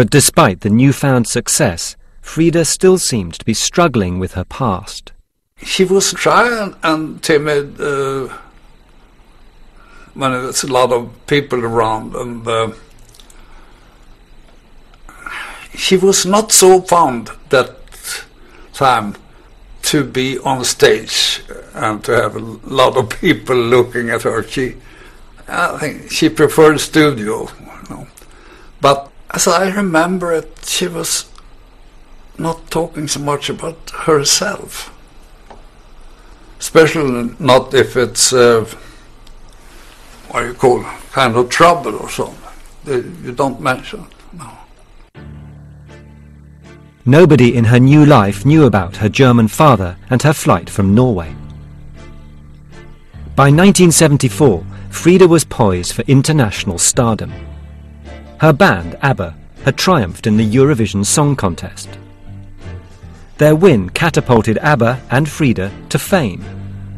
But despite the newfound success, Frida still seemed to be struggling with her past. She was shy and timid when there's a lot of people around, and she was not so fond that time to be on stage and to have a lot of people looking at her. I think she preferred studio, But as I remember it, she was not talking so much about herself. Especially not if it's, what you call, kind of trouble or something. You don't mention it, no. Nobody in her new life knew about her German father and her flight from Norway. By 1974, Frida was poised for international stardom. Her band, Abba, had triumphed in the Eurovision Song Contest. Their win catapulted Abba and Frida to fame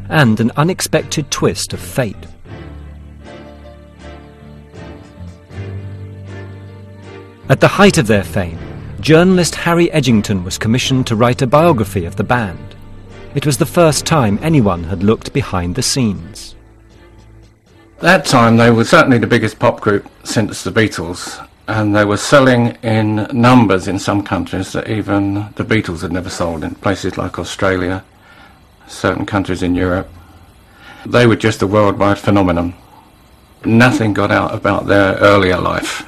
and an unexpected twist of fate. At the height of their fame, journalist Harry Edgington was commissioned to write a biography of the band. It was the first time anyone had looked behind the scenes. At that time they were certainly the biggest pop group since the Beatles, and they were selling in numbers in some countries that even the Beatles had never sold, in places like Australia, certain countries in Europe. They were just a worldwide phenomenon. Nothing got out about their earlier life.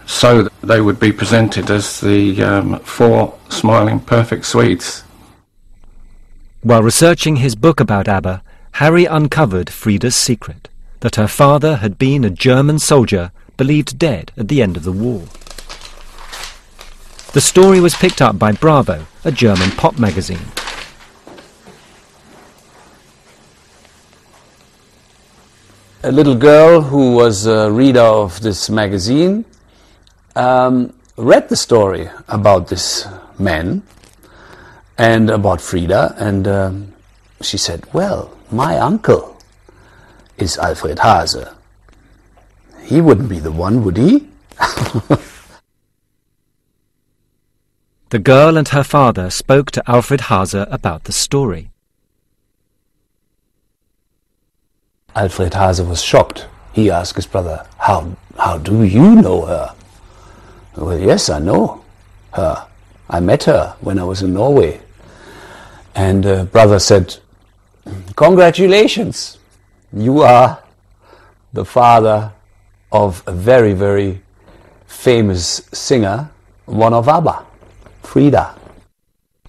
So they would be presented as the four smiling perfect Swedes. While researching his book about Abba, Harry uncovered Frida's secret, that her father had been a German soldier believed dead at the end of the war. The story was picked up by Bravo, a German pop magazine. A little girl who was a reader of this magazine read the story about this man and about Frida, and she said, well, my uncle is Alfred Hase. He wouldn't be the one, would he? The girl and her father spoke to Alfred Hase about the story. Alfred Hase was shocked. He asked his brother, how do you know her? Well, yes, I know her. I met her when I was in Norway. And brother said, congratulations, you are the father of a very, very famous singer, one of Abba, Frida.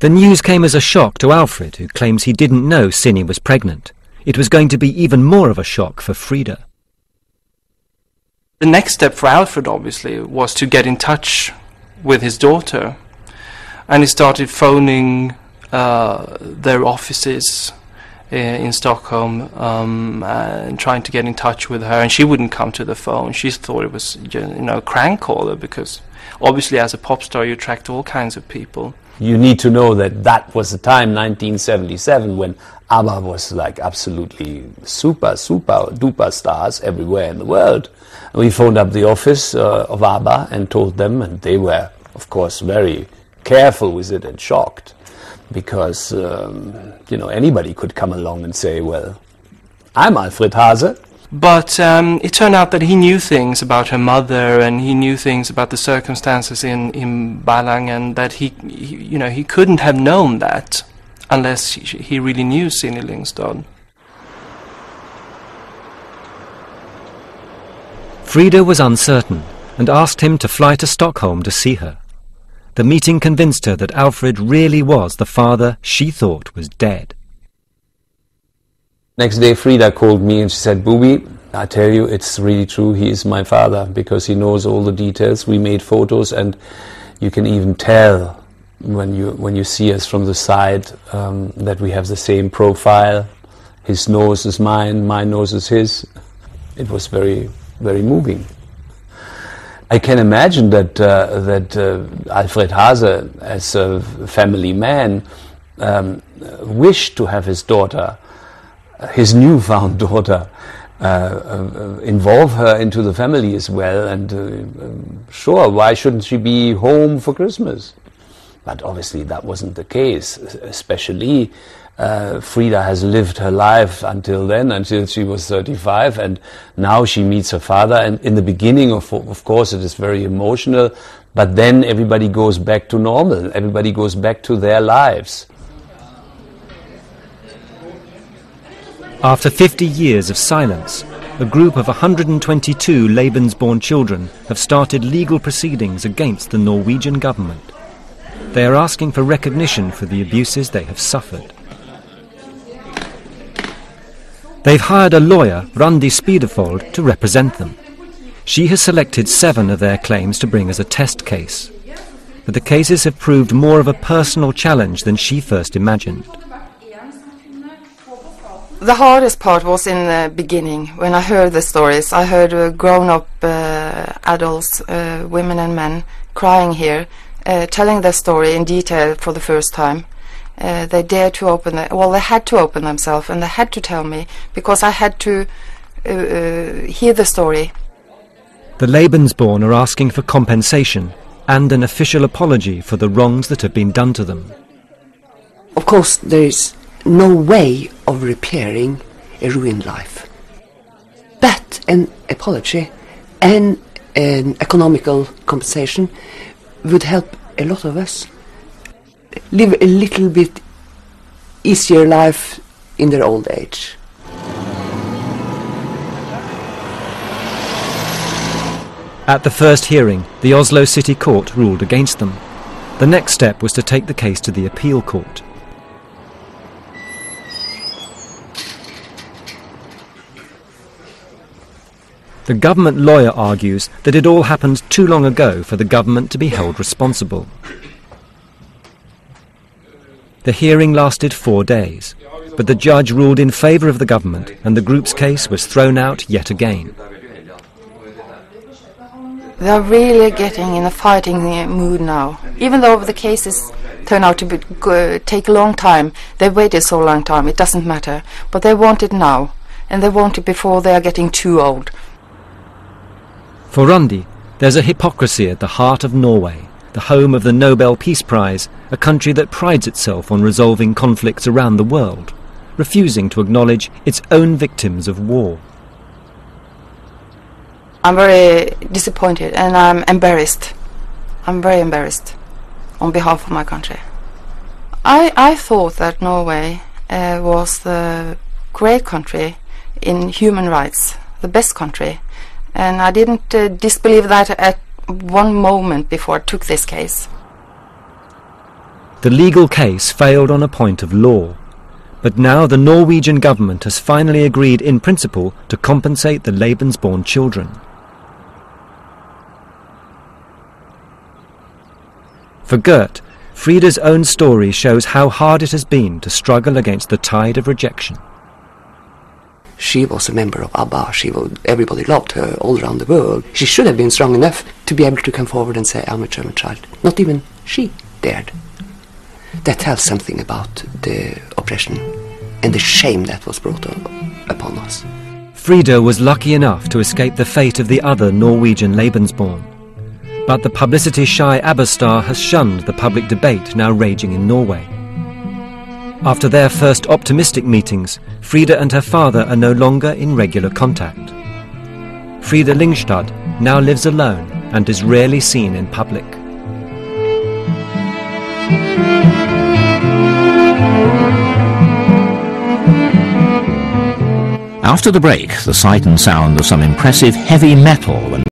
The news came as a shock to Alfred, who claims he didn't know Cindy was pregnant. It was going to be even more of a shock for Frida. The next step for Alfred, obviously, was to get in touch with his daughter. And he started phoning their offices in Stockholm and trying to get in touch with her. And she wouldn't come to the phone. She thought it was, a crank caller, because obviously as a pop star you attract all kinds of people. You need to know that that was the time, 1977, when Abba was like absolutely super duper stars everywhere in the world. We phoned up the office of Abba and told them, and they were, of course, very careful with it and shocked, because, anybody could come along and say, well, I'm Alfred Hase. But it turned out that he knew things about her mother, and he knew things about the circumstances in Balang, and that he couldn't have known that unless he really knew Cindy Lyngstad. Frida was uncertain and asked him to fly to Stockholm to see her. The meeting convinced her that Alfred really was the father she thought was dead. Next day Frida called me and she said, Booby, I tell you, it's really true, he is my father, because he knows all the details. We made photos, and you can even tell when you see us from the side that we have the same profile. His nose is mine, my nose is his. It was very, very moving. I can imagine that Alfred Hase, as a family man, wished to have his daughter, his newfound daughter, involve her into the family as well, and sure, why shouldn't she be home for Christmas? But obviously that wasn't the case, especially Frida has lived her life until then, until she was 35, and now she meets her father, and in the beginning of course it is very emotional, but then everybody goes back to normal, everybody goes back to their lives. After 50 years of silence, a group of 122 Lebensborn children have started legal proceedings against the Norwegian government. They are asking for recognition for the abuses they have suffered. They've hired a lawyer, Randi Spidefold, to represent them. She has selected 7 of their claims to bring as a test case. But the cases have proved more of a personal challenge than she first imagined. The hardest part was in the beginning, when I heard the stories. I heard grown-up adults, women and men, crying here, telling their story in detail for the first time. They dared to open it. Well, they had to open themselves, and they had to tell me, because I had to hear the story. The Lebensborn are asking for compensation and an official apology for the wrongs that have been done to them. Of course, there is no way of repairing a ruined life. But an apology and an economical compensation would help a lot of us live a little bit easier life in their old age. At the first hearing, the Oslo City Court ruled against them. The next step was to take the case to the appeal court. The government lawyer argues that it all happened too long ago for the government to be held responsible. The hearing lasted 4 days, but the judge ruled in favour of the government, and the group's case was thrown out yet again. They're really getting in a fighting mood now. Even though the cases turn out to take a long time, they waited so long time, it doesn't matter. But they want it now, and they want it before they are getting too old. For Randi, there's a hypocrisy at the heart of Norway, the home of the Nobel Peace Prize, a country that prides itself on resolving conflicts around the world, refusing to acknowledge its own victims of war. I'm very disappointed, and I'm embarrassed. I'm very embarrassed on behalf of my country. I thought that Norway was the great country in human rights, the best country. And I didn't disbelieve that at one moment before I took this case. The legal case failed on a point of law, but now the Norwegian government has finally agreed in principle to compensate the Lebensborn children. For Gert, Frida's own story shows how hard it has been to struggle against the tide of rejection. She was a member of Abba. Everybody loved her all around the world. She should have been strong enough to be able to come forward and say, I'm a German child. Not even she dared. That tells something about the oppression and the shame that was brought upon us. Frida was lucky enough to escape the fate of the other Norwegian Lebensborn. But the publicity-shy Abba star has shunned the public debate now raging in Norway. After their first optimistic meetings, Frida and her father are no longer in regular contact. Frida Lyngstad now lives alone and is rarely seen in public. After the break, the sight and sound of some impressive heavy metal and